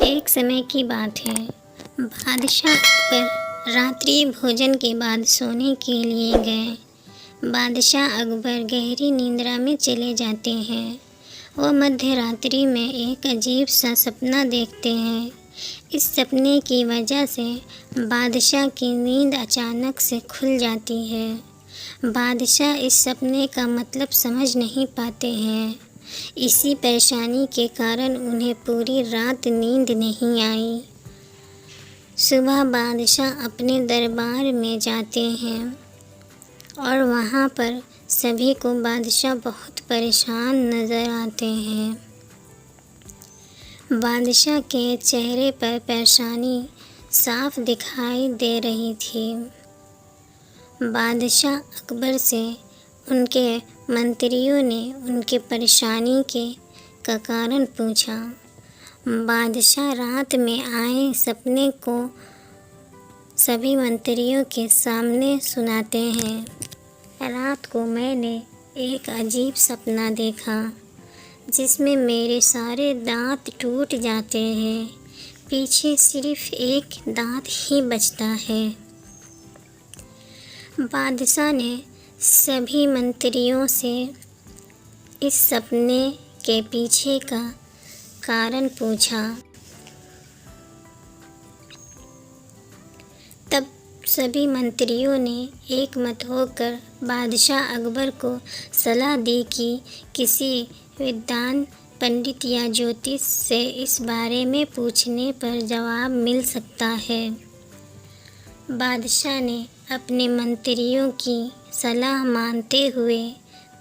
एक समय की बात है। बादशाह अकबर रात्रि भोजन के बाद सोने के लिए गए। बादशाह अकबर गहरी निद्रा में चले जाते हैं। वह मध्य रात्रि में एक अजीब सा सपना देखते हैं। इस सपने की वजह से बादशाह की नींद अचानक से खुल जाती है। बादशाह इस सपने का मतलब समझ नहीं पाते हैं। इसी परेशानी के कारण उन्हें पूरी रात नींद नहीं आई। सुबह बादशाह अपने दरबार में जाते हैं और वहाँ पर सभी को बादशाह बहुत परेशान नज़र आते हैं। बादशाह के चेहरे पर परेशानी साफ दिखाई दे रही थी। बादशाह अकबर से उनके मंत्रियों ने उनके परेशानी का कारण पूछा। बादशाह रात में आए सपने को सभी मंत्रियों के सामने सुनाते हैं। रात को मैंने एक अजीब सपना देखा जिसमें मेरे सारे दांत टूट जाते हैं, पीछे सिर्फ एक दांत ही बचता है। बादशाह ने सभी मंत्रियों से इस सपने के पीछे का कारण पूछा। तब सभी मंत्रियों ने एक मत होकर बादशाह अकबर को सलाह दी कि किसी विद्वान पंडित या ज्योतिष से इस बारे में पूछने पर जवाब मिल सकता है। बादशाह ने अपने मंत्रियों की सलाह मानते हुए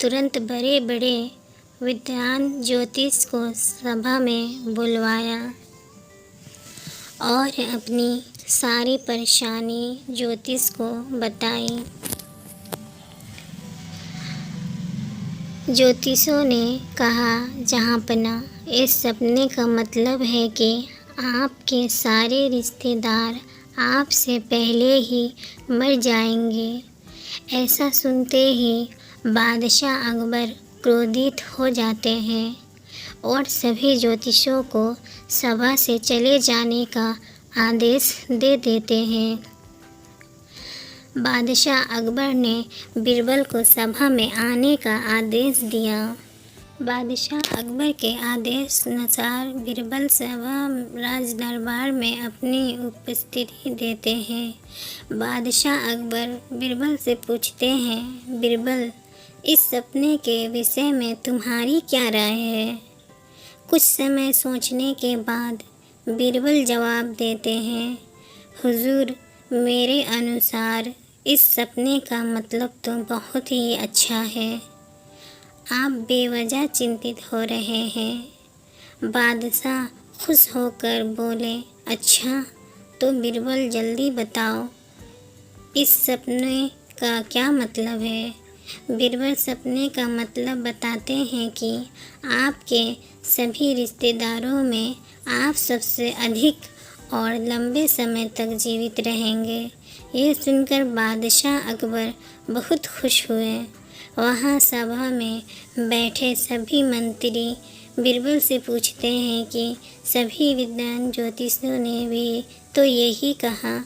तुरंत बड़े बड़े विद्वान ज्योतिष को सभा में बुलवाया और अपनी सारी परेशानी ज्योतिष को बताई। ज्योतिषों ने कहा, जहाँपना, इस सपने का मतलब है कि आपके सारे रिश्तेदार आपसे पहले ही मर जाएंगे। ऐसा सुनते ही बादशाह अकबर क्रोधित हो जाते हैं और सभी ज्योतिषों को सभा से चले जाने का आदेश दे देते हैं। बादशाह अकबर ने बीरबल को सभा में आने का आदेश दिया। बादशाह अकबर के आदेश अनुसार बीरबल सभा राज दरबार में अपनी उपस्थिति देते हैं। बादशाह अकबर बीरबल से पूछते हैं, बीरबल, इस सपने के विषय में तुम्हारी क्या राय है? कुछ समय सोचने के बाद बीरबल जवाब देते हैं, हुजूर, मेरे अनुसार इस सपने का मतलब तो बहुत ही अच्छा है। आप बेवजह चिंतित हो रहे हैं। बादशाह खुश होकर बोले, अच्छा, तो बीरबल जल्दी बताओ, इस सपने का क्या मतलब है? बीरबल सपने का मतलब बताते हैं कि आपके सभी रिश्तेदारों में आप सबसे अधिक और लंबे समय तक जीवित रहेंगे। ये सुनकर बादशाह अकबर बहुत खुश हुए। वहाँ सभा में बैठे सभी मंत्री बीरबल से पूछते हैं कि सभी विद्वान ज्योतिषियों ने भी तो यही कहा,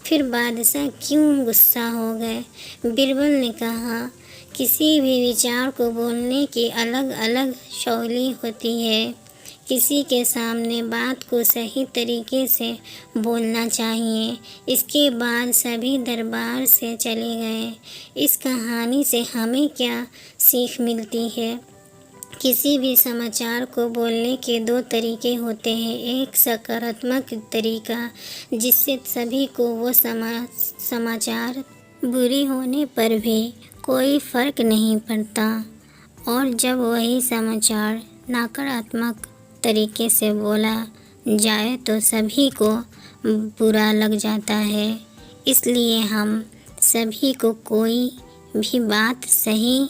फिर बादशाह क्यों गुस्सा हो गए? बीरबल ने कहा, किसी भी विचार को बोलने की अलग अलग शैली होती है। किसी के सामने बात को सही तरीके से बोलना चाहिए। इसके बाद सभी दरबार से चले गए। इस कहानी से हमें क्या सीख मिलती है? किसी भी समाचार को बोलने के दो तरीके होते हैं। एक सकारात्मक तरीका जिससे सभी को वो समाचार बुरी होने पर भी कोई फ़र्क नहीं पड़ता, और जब वही समाचार नकारात्मक तरीके से बोला जाए तो सभी को बुरा लग जाता है। इसलिए हम सभी को कोई भी बात सही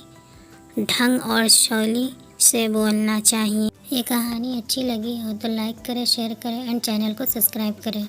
ढंग और शैली से बोलना चाहिए। ये कहानी अच्छी लगी हो तो लाइक करें, शेयर करें एंड चैनल को सब्सक्राइब करें।